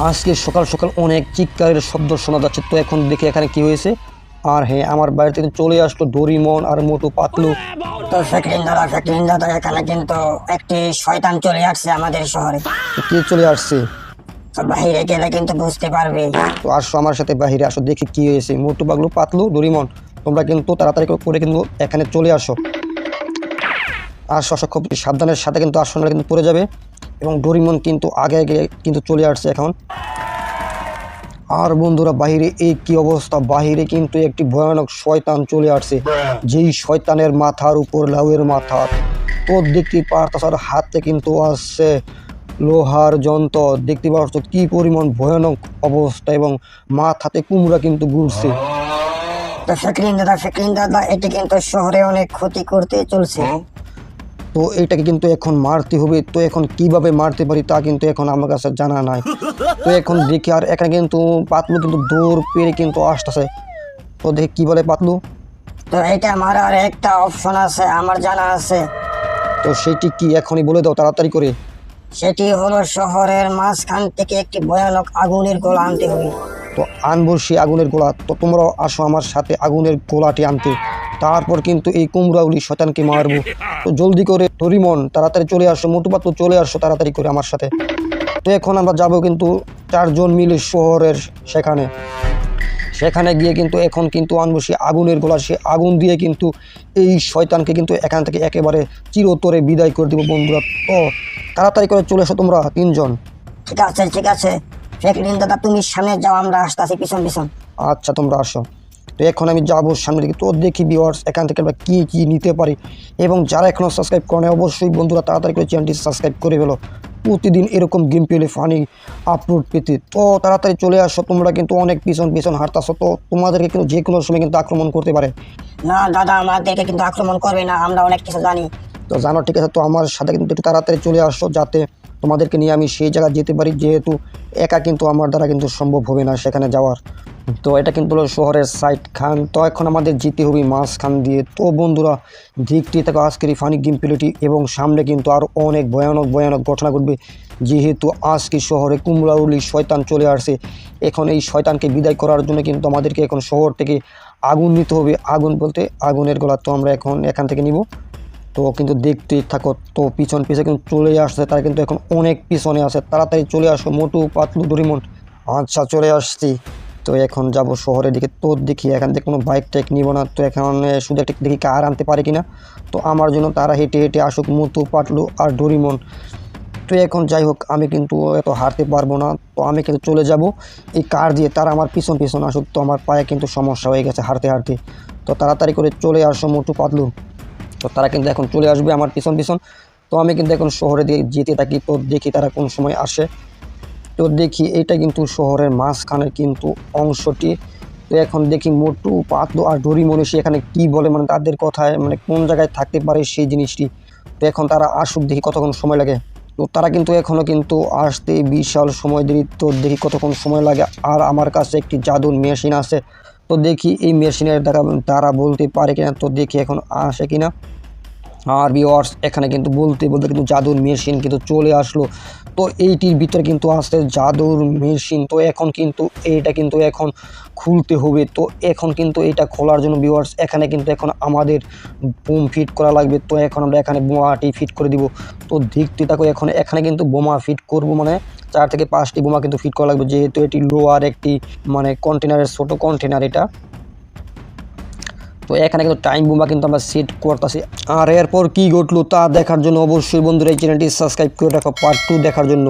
আজকে সকাল সকাল অনেক চিৎকারের শব্দ শোনা যাচ্ছে। তো এখন দেখি এখানে কি হয়েছে। আর হ্যাঁ, আমার বাড়ি থেকে চলে আসলো ডোরিমন আর মোটু পাতলু। তো ফেকলিন দাদা এখানে কিন্তু একটি শয়তান চলে আসছে আমাদের শহরে। কে চলে আসছে? তো বাইরে গেলে কিন্তু বুঝতে পারবে। তো আসো আমার সাথে বাহিরে আসো, দেখি কি হয়েছে। মোটু পাগলু পাতলু ডোরিমন, তোমরা কিন্তু তাড়াতাড়ি করে কিন্তু এখানে চলে আসো। আসো আসো, খুব সাবধানের সাথে কিন্তু আসো, নাহলে কিন্তু পড়ে যাবে। এবং ডোরিমন কিন্তু আগে আগে কিন্তু চলে আসছে এখন। আর বন্ধুরা, বাহিরে এই কি অবস্থা! বাহিরে কিন্তু একটি ভয়ানক শয়তান চলে আসছে, যেই শয়তানের মাথার উপর লাউয়ের মাথা। তো দেখতে পারতাছ, আর হাতে কিন্তু আসছে লোহার যন্ত্র। দেখতে পাচ্ছ কি পরিমাণ ভয়ানক অবস্থা, এবং মাথাতে কুমড়া কিন্তু ঘুরছে। তো ফেকলিন দাদা এটি কিন্তু শহরে অনেক ক্ষতি করতে চলছে। তো এটাকে কিন্তু এখন মারতে হবে। তো এখন কিভাবে মারতে পারি তা কিন্তু এখন আমার কাছে জানা নাই। তো এখন দেখি, আর এখানে কিন্তু পাতলু কিন্তু দৌড় পেরে কিন্তু আসতেছে। তো দেখি কি বলে পাতলু। তো এটা মারার একটা অপশন আছে, আমার জানা আছে। তো সেটি কি এখনই বলে দাও তাড়াতাড়ি করে। সেটি হলো শহরের মাঝখান থেকে একটি ভয়ানক আগুনের গোলা আনতে হবে। তো আনবো সেই আগুনের গোলা। তো তোমরাও আসো আমার সাথে আগুনের গোলাটি আনতে। তারপর কিন্তু এই কুমড়াউলি শয়তানকে মারবো। তো জলদি করে ডোরিমন তাড়াতাড়ি চলে আসো, মোটু পাতলু চলে আসো তাড়াতাড়ি করে আমার সাথে। তো এখন আমরা যাব কিন্তু 4 জন মিলে শহরের সেখানে গিয়ে কিন্তু এখন কিন্তু আনবো সেই আগুনের গোলা। সে আগুন দিয়ে কিন্তু এই শয়তানকে কিন্তু এখান থেকে একেবারে চিরতরে বিদায় করে দেবো বন্ধুরা। তো তাড়াতাড়ি করে চলে এসো তোমরা 3 জন। ঠিক আছে ফেকলিন দাদা, তুমি সামনে যাও, আমরা আসতেছি পিছন পিছন। আচ্ছা, তোমরা আসো। তো এখন আমি যাবো সামনের দিকে। তো দেখি ভিউয়ার্স এখান থেকে আমরা কী কী নিতে পারি। এবং যারা এখনও সাবস্ক্রাইব করে না, অবশ্যই বন্ধুরা তাড়াতাড়ি করে চ্যানেলটি সাবস্ক্রাইব করে ফেলো, প্রতিদিন এরকম গেম পেলে ফানি আপলোড পেতে। তো তাড়াতাড়ি চলে আসো, তোমরা কিন্তু অনেক পিছন হাঁটতাছো। তো তোমাদেরকে কিন্তু যে কোনো সময় কিন্তু আক্রমণ করতে পারে। না দাদা, আমাদেরকে কিন্তু আক্রমণ করবে না, আমরা অনেক কিছু জানি। তো জানো, ঠিক আছে। তো আমার সাথে কিন্তু একটু তাড়াতাড়ি চলে আসো, যাতে তোমাদেরকে নিয়ে আমি সেই জায়গায় যেতে পারি, যেহেতু একা কিন্তু আমার দ্বারা কিন্তু সম্ভব হবে না সেখানে যাওয়ার। তো এটা কিন্তু হলো শহরের সাইড খান। তো এখন আমাদের যেতে হবে মাঝখান দিয়ে। তো বন্ধুরা, দেখতে থাকো আজকের এই ফানি গেম প্লেটি, এবং সামনে কিন্তু আরও অনেক ভয়ানক ঘটনা ঘটবে, যেহেতু আজকে শহরে কুমড়াউলি শয়তান চলে আসছে। এখন এই শয়তানকে বিদায় করার জন্য কিন্তু আমাদেরকে এখন শহর থেকে আগুন নিতে হবে। আগুন বলতে আগুনের গোলা। তো আমরা এখন এখান থেকে নিব। তো কিন্তু দেখতে থাকো। তো পিছনে কিন্তু চলে আসছে, তারা কিন্তু এখন অনেক পিছনে আছে। তাড়াতাড়ি চলে আসো মোটু পাতলু ডোরিমন। আচ্ছা, চলে আসছি। তো এখন যাব শহরের দিকে। তো দেখি এখান থেকে কোনো বাইক টাইক নিব না। তো এখানে শুধু একটা দেখি কার আনতে পারে কিনা। তো আমার জন্য তারা হেঁটে হেঁটে আসুক, মোটু পাতলু আর ডোরিমন। তো এখন যাই হোক, আমি কিন্তু এত হারতে পারবো না। তো আমি কিন্তু চলে যাব এই কার দিয়ে, তারা আমার পিছন আসুক। তো আমার পায়ে কিন্তু সমস্যা হয়ে গেছে হারতে। তো তাড়াতাড়ি করে চলে আসো মোটু পাতলু। তো তারা কিন্তু এখন চলে আসবে আমার পিছন। তো আমি কিন্তু এখন শহরে দিয়ে যেতে থাকি। তো দেখি তারা কোন সময় আসে। তো দেখি এটা কিন্তু শহরের মাঝখানের কিন্তু অংশটি। তো এখন দেখি মোটু পাতলু আর ডোরিমন এসে এখানে কি বলে, মানে তাদের কথায় মানে কোন জায়গায় থাকতে পারে সেই জিনিসটি। তো এখন তারা আসুক, দেখি কতক্ষণ সময় লাগে। তো তারা কিন্তু এখনও কিন্তু আসতে বিশাল সময় দেরি। তো দেখি কতক্ষণ সময় লাগে। আর আমার কাছে একটি জাদুর মেশিন আছে। তো দেখি এই মেশিনের দ্বারা তারা বলতে পারে কিনা। তো দেখি এখন আসে কিনা। আর ভিউয়ার্স, এখানে কিন্তু বলতে কিন্তু জাদুর মেশিন কিন্তু চলে আসলো। তো এইটির ভিতরে কিন্তু আসছে জাদুর মেশিন। তো এখন কিন্তু এইটা কিন্তু এখন খুলতে হবে। তো এখন কিন্তু এটা খোলার জন্য ভিউয়ার্স এখানে কিন্তু এখন আমাদের বোম ফিট করা লাগবে। তো এখন আমরা এখানে বোমাটি ফিট করে দিব। তো দেখতে থাকো, এখানে কিন্তু বোমা ফিট করব, মানে 4 থেকে 5টি বোমা কিন্তু ফিট করা লাগবে, যেহেতু এটি লোয়ার একটি মানে কন্টেনারের ছোটো কন্টেনার এটা। তো এখানে কিন্তু টাইম বোমা কিন্তু আমরা সেট করতেছি। আর এরপর কি ঘটলো তা দেখার জন্য অবশ্যই বন্ধুরা এই চ্যানেলটি সাবস্ক্রাইব করে রাখো পার্ট 2 দেখার জন্য।